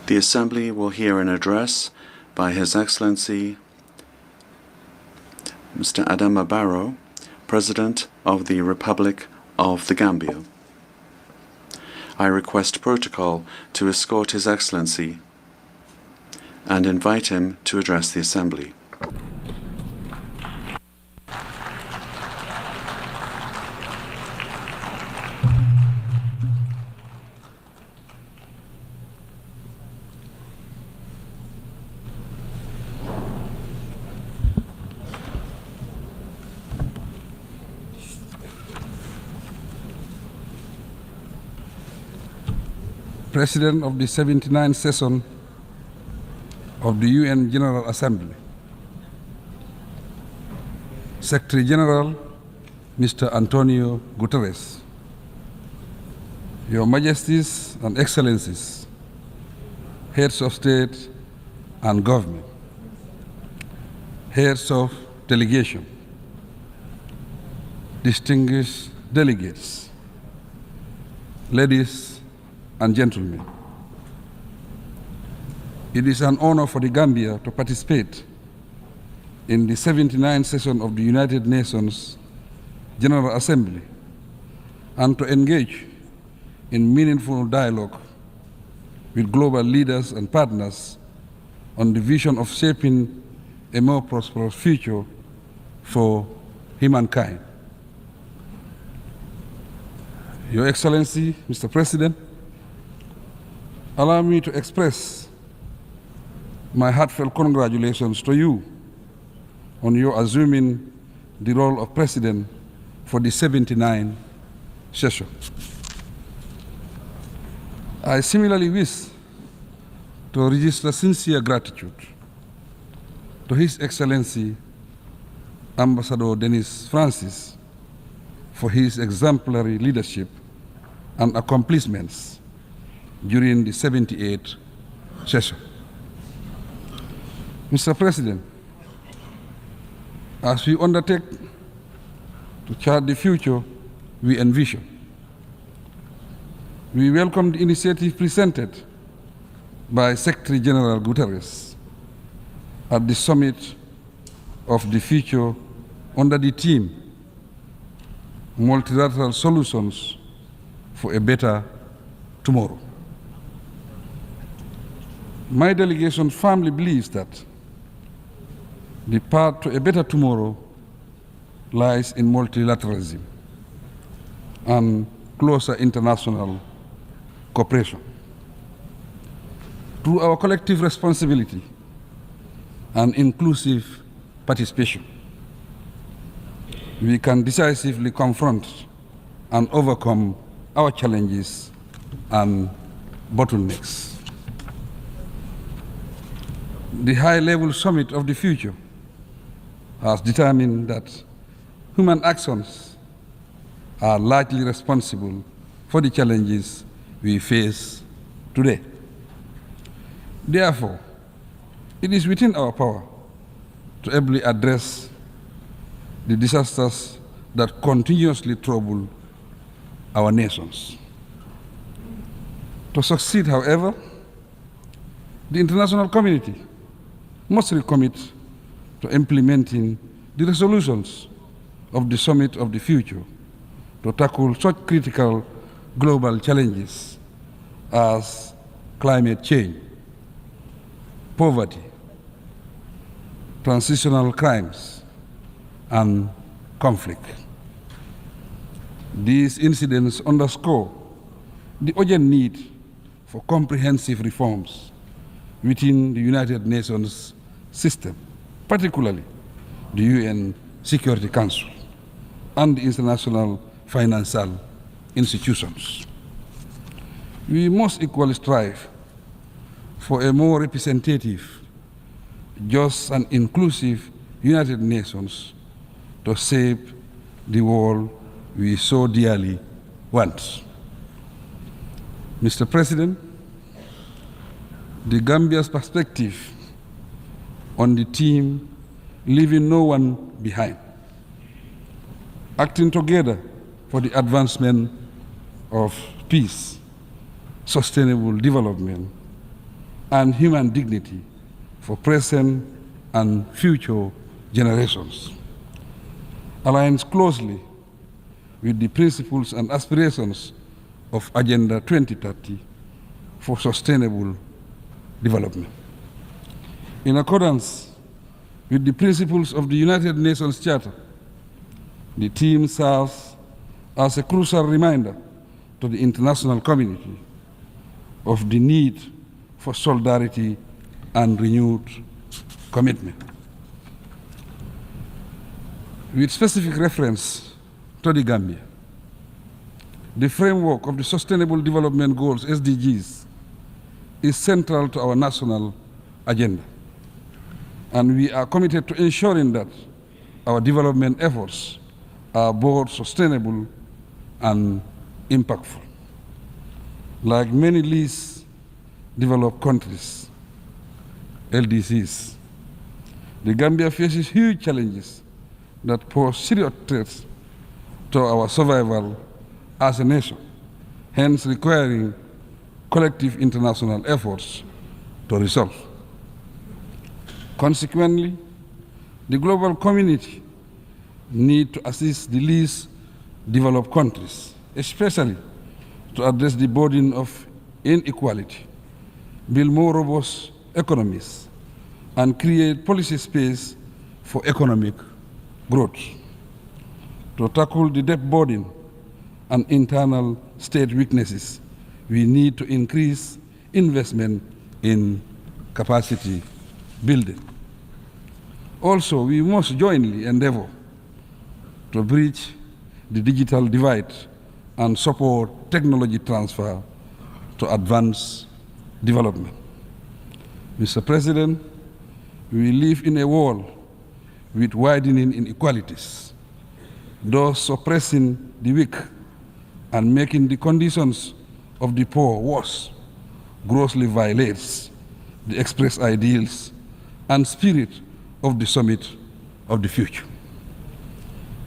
The Assembly will hear an address by His Excellency Mr. Adama Barrow, President of the Republic of the Gambia. I request protocol to escort His Excellency and invite him to address the Assembly. President of the 79th session of the UN General Assembly, Secretary General Mr. Antonio Guterres, Your Majesties and Excellencies, Heads of State and Government, Heads of Delegation, distinguished delegates, ladies and gentlemen, it is an honor for the Gambia to participate in the 79th session of the United Nations General Assembly and to engage in meaningful dialogue with global leaders and partners on the vision of shaping a more prosperous future for humankind. Your Excellency, Mr. President, allow me to express my heartfelt congratulations to you on your assuming the role of President for the 79th session. I similarly wish to register sincere gratitude to His Excellency Ambassador Denis Francis for his exemplary leadership and accomplishments during the 78th session. Mr. President, as we undertake to chart the future we envision, we welcome the initiative presented by Secretary General Guterres at the Summit of the Future under the theme Multilateral Solutions for a Better Tomorrow. My delegation firmly believes that the path to a better tomorrow lies in multilateralism and closer international cooperation. Through our collective responsibility and inclusive participation, we can decisively confront and overcome our challenges and bottlenecks. The high-level summit of the future has determined that human actions are largely responsible for the challenges we face today. Therefore, it is within our power to ably address the disasters that continuously trouble our nations. To succeed, however, the international community must recommit to implementing the resolutions of the Summit of the Future to tackle such critical global challenges as climate change, poverty, transitional crimes, and conflict. These incidents underscore the urgent need for comprehensive reforms within the United Nations system, particularly the UN Security Council and the international financial institutions. We must equally strive for a more representative, just and inclusive United Nations to shape the world we so dearly want. Mr. President, the Gambia's perspective on the theme leaving no one behind, acting together for the advancement of peace, sustainable development, and human dignity for present and future generations. Aligns closely with the principles and aspirations of Agenda 2030 for sustainable development. In accordance with the principles of the United Nations Charter, the team serves as a crucial reminder to the international community of the need for solidarity and renewed commitment. With specific reference to the Gambia, the framework of the Sustainable Development Goals, SDGs, is central to our national agenda. And we are committed to ensuring that our development efforts are both sustainable and impactful. Like many least developed countries, LDCs, the Gambia faces huge challenges that pose serious threats to our survival as a nation, hence requiring collective international efforts to resolve. Consequently, the global community needs to assist the least developed countries, especially to address the burden of inequality, build more robust economies, and create policy space for economic growth. To tackle the debt burden and internal state weaknesses, we need to increase investment in capacity building. Also, we must jointly endeavor to bridge the digital divide and support technology transfer to advance development. Mr. President, we live in a world with widening inequalities, thus suppressing the weak and making the conditions of the poor worse, grossly violates the expressed ideals and spirit of the Summit of the Future.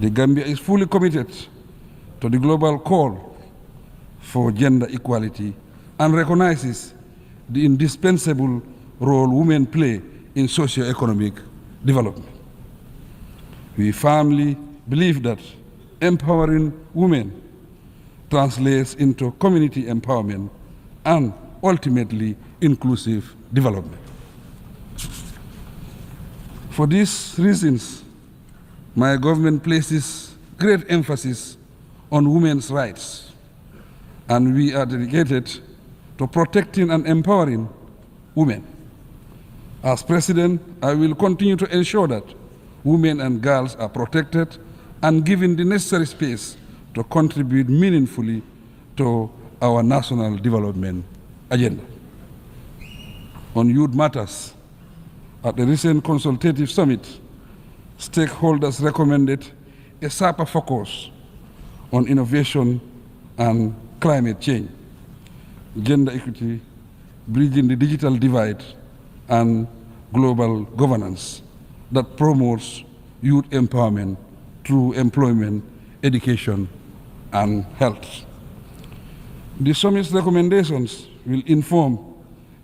The Gambia is fully committed to the global call for gender equality and recognizes the indispensable role women play in socio-economic development. We firmly believe that empowering women translates into community empowerment and ultimately inclusive development. For these reasons, my government places great emphasis on women's rights, and we are dedicated to protecting and empowering women. As President, I will continue to ensure that women and girls are protected and given the necessary space to contribute meaningfully to our national development agenda. On youth matters, at the recent consultative summit, stakeholders recommended a sharper focus on innovation and climate change, gender equity, bridging the digital divide, and global governance that promotes youth empowerment through employment, education, and health. The summit's recommendations will inform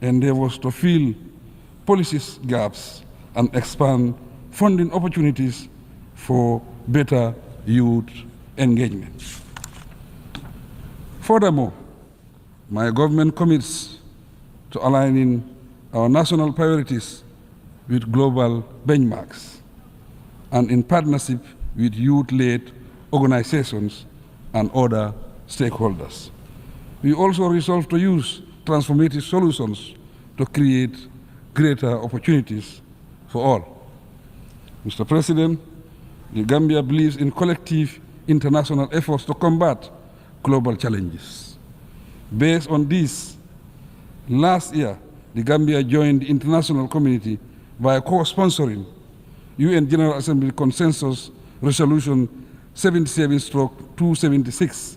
endeavors to fill policy gaps and expand funding opportunities for better youth engagement. Furthermore, my government commits to aligning our national priorities with global benchmarks and in partnership with youth-led organizations and other stakeholders. We also resolve to use transformative solutions to create greater opportunities for all. Mr. President, the Gambia believes in collective international efforts to combat global challenges. Based on this, last year, the Gambia joined the international community by co-sponsoring UN General Assembly Consensus Resolution 77/276,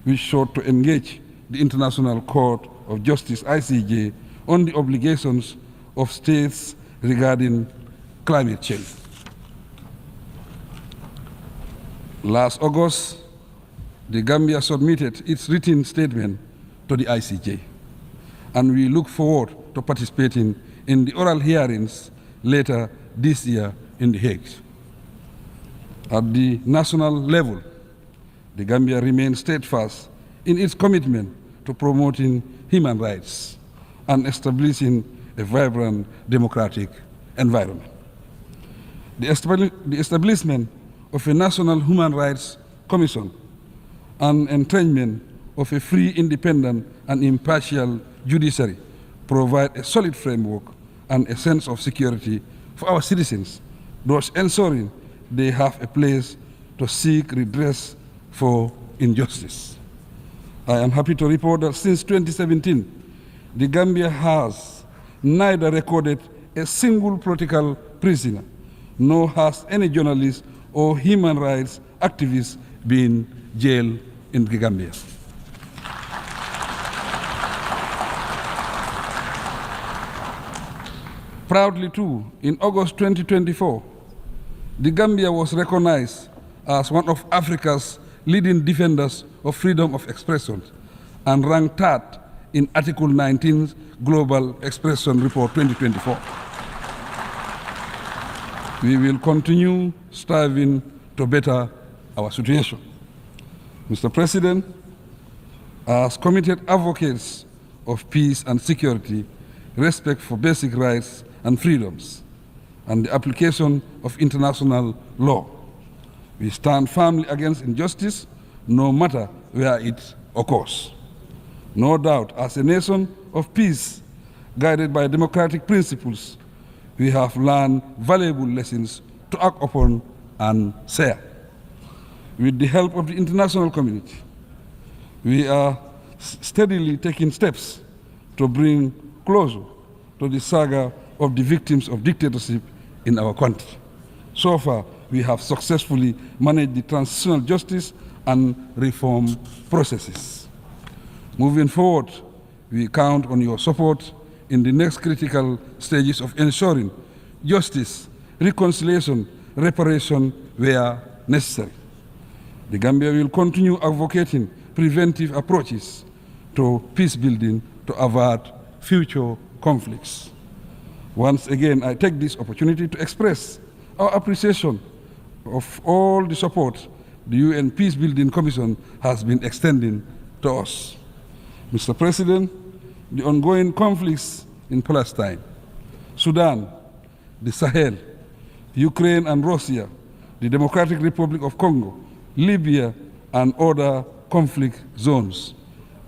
which sought to engage the International Court of Justice, ICJ, on the obligations of states regarding climate change. Last August, the Gambia submitted its written statement to the ICJ, and we look forward to participating in the oral hearings later this year in The Hague. At the national level, the Gambia remains steadfast in its commitment to promoting human rights and establishing a vibrant democratic environment. The establishment of a National Human Rights Commission and entrenchment of a free, independent, and impartial judiciary provide a solid framework and a sense of security for our citizens, thus ensuring they have a place to seek redress for injustice. I am happy to report that since 2017, the Gambia has neither recorded a single political prisoner, nor has any journalist or human rights activist been jailed in the Gambia. Proudly too, in August 2024, the Gambia was recognized as one of Africa's leading defenders of freedom of expression and ranked third in Article 19's Global Expression Report 2024. We will continue striving to better our situation. Mr. President, as committed advocates of peace and security, respect for basic rights and freedoms, and the application of international law, we stand firmly against injustice, no matter where it occurs. No doubt, as a nation of peace, guided by democratic principles, we have learned valuable lessons to act upon and share. With the help of the international community, we are steadily taking steps to bring closure to the saga of the victims of dictatorship in our country. So far, we have successfully managed the transitional justice and reform processes. Moving forward, we count on your support in the next critical stages of ensuring justice, reconciliation, reparation where necessary. The Gambia will continue advocating preventive approaches to peace building to avert future conflicts. Once again, I take this opportunity to express our appreciation of all the support the UN Peace Building Commission has been extending to us. Mr. President, the ongoing conflicts in Palestine, Sudan, the Sahel, Ukraine and Russia, the Democratic Republic of Congo, Libya, and other conflict zones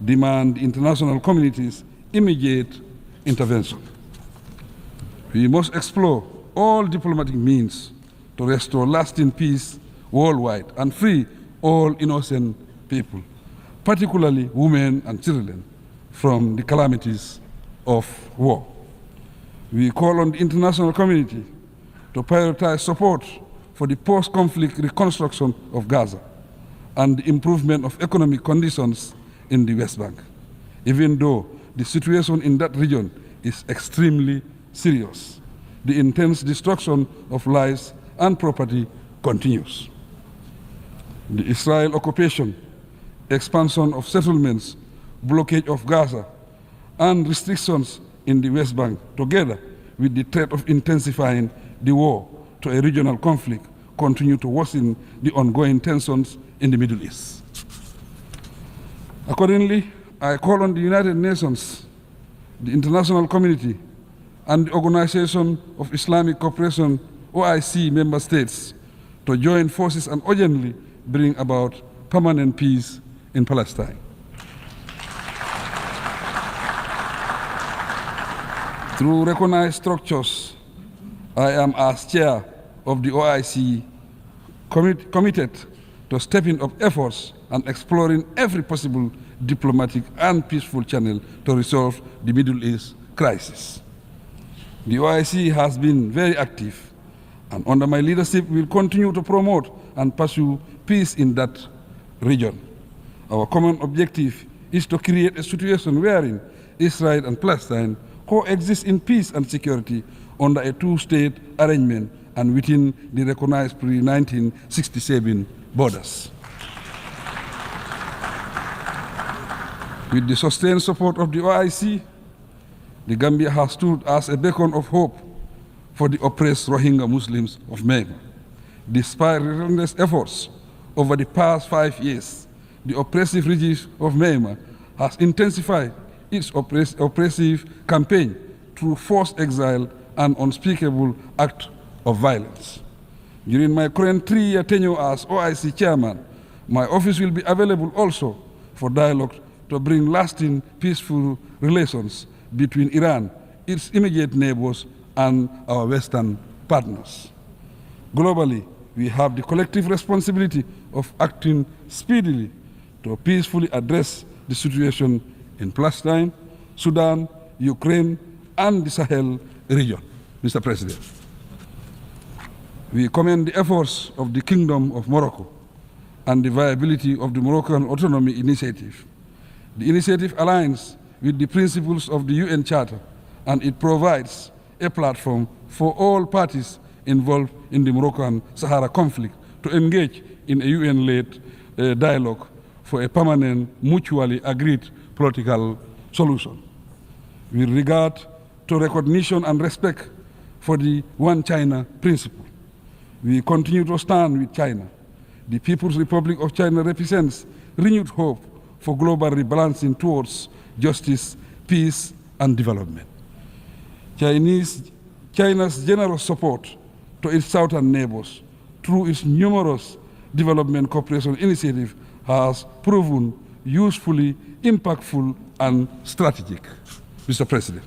demand the international community's immediate intervention. We must explore all diplomatic means to restore lasting peace worldwide and free all innocent people, particularly women and children, from the calamities of war. We call on the international community to prioritize support for the post-conflict reconstruction of Gaza and the improvement of economic conditions in the West Bank, even though the situation in that region is extremely serious. The intense destruction of lives and property continues. The Israel occupation, expansion of settlements, blockade of Gaza, and restrictions in the West Bank, together with the threat of intensifying the war to a regional conflict, continue to worsen the ongoing tensions in the Middle East. Accordingly, I call on the United Nations, the international community, and the Organization of Islamic Cooperation, OIC member states, to join forces and urgently bring about permanent peace in Palestine. Through recognized structures, I am, as chair of the OIC, committed to stepping up efforts and exploring every possible diplomatic and peaceful channel to resolve the Middle East crisis. The OIC has been very active, and under my leadership will continue to promote and pursue peace in that region. Our common objective is to create a situation wherein Israel and Palestine coexist in peace and security under a two-state arrangement and within the recognized pre-1967 borders. With the sustained support of the OIC, the Gambia has stood as a beacon of hope for the oppressed Rohingya Muslims of Myanmar. Despite relentless efforts over the past 5 years, the oppressive regime of Myanmar has intensified its oppressive campaign through forced exile and unspeakable acts of violence. During my current 3-year tenure as OIC chairman, my office will be available also for dialogue to bring lasting peaceful relations between Iran, its immediate neighbors, and our Western partners. Globally, we have the collective responsibility of acting speedily to peacefully address the situation in Palestine, Sudan, Ukraine, and the Sahel region. Mr. President, we commend the efforts of the Kingdom of Morocco and the viability of the Moroccan Autonomy Initiative. The initiative aligns with the principles of the UN Charter, and it provides a platform for all parties involved in the Moroccan Sahara conflict to engage in a UN-led dialogue for a permanent, mutually agreed political solution. With regard to recognition and respect for the One China principle, we continue to stand with China. The People's Republic of China represents renewed hope for global rebalancing towards justice, peace, and development. China's generous support to its southern neighbors through its numerous development cooperation initiatives has proven usefully impactful and strategic. Mr. President,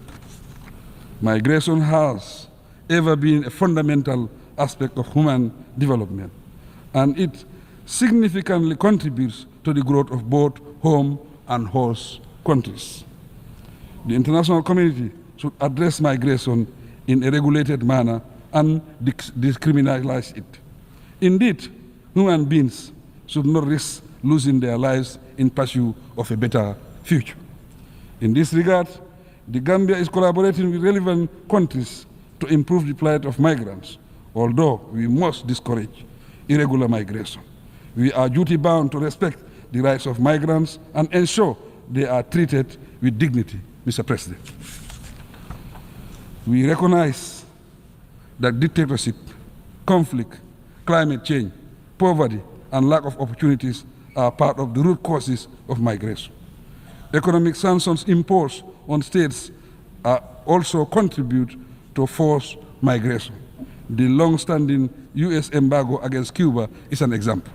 migration has ever been a fundamental aspect of human development, and it significantly contributes to the growth of both home and host countries. The international community should address migration in a regulated manner and decriminalize it. Indeed, human beings should not risk losing their lives in pursuit of a better future. In this regard, the Gambia is collaborating with relevant countries to improve the plight of migrants, although we must discourage irregular migration. We are duty-bound to respect the rights of migrants and ensure they are treated with dignity, Mr. President. We recognize that dictatorship, conflict, climate change, poverty, and lack of opportunities are part of the root causes of migration. Economic sanctions imposed on states also contribute to forced migration. The long-standing US embargo against Cuba is an example.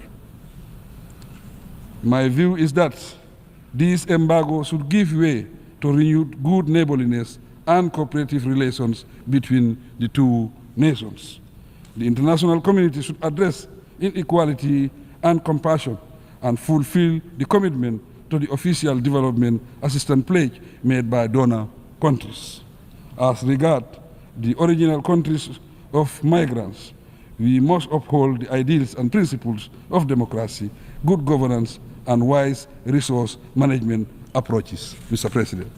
My view is that these embargoes should give way to renewed good neighborliness and cooperative relations between the two nations. The international community should address inequality and compassion and fulfill the commitment to the official development assistance pledge made by donor countries. As regards the original countries of migrants, we must uphold the ideals and principles of democracy, good governance, and wise resource management approaches, Mr. President.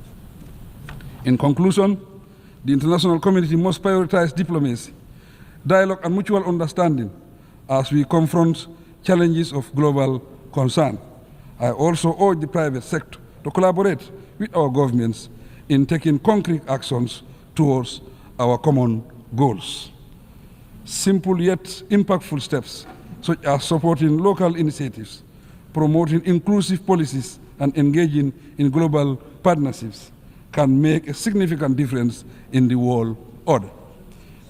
In conclusion, the international community must prioritize diplomacy, dialogue, and mutual understanding as we confront challenges of global concern. I also urge the private sector to collaborate with our governments in taking concrete actions towards our common goals. Simple yet impactful steps, such as supporting local initiatives, promoting inclusive policies, and engaging in global partnerships, can make a significant difference in the world order.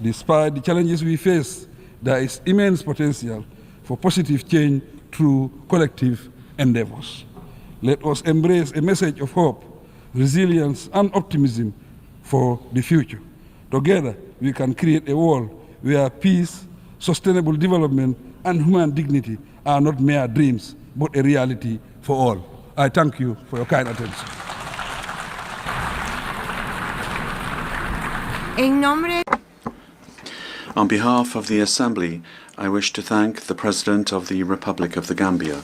Despite the challenges we face, there is immense potential for positive change through collective endeavors. Let us embrace a message of hope, resilience, and optimism for the future. Together, we can create a world where peace, sustainable development, and human dignity are not mere dreams, but a reality for all. I thank you for your kind attention. On behalf of the Assembly, I wish to thank the President of the Republic of the Gambia,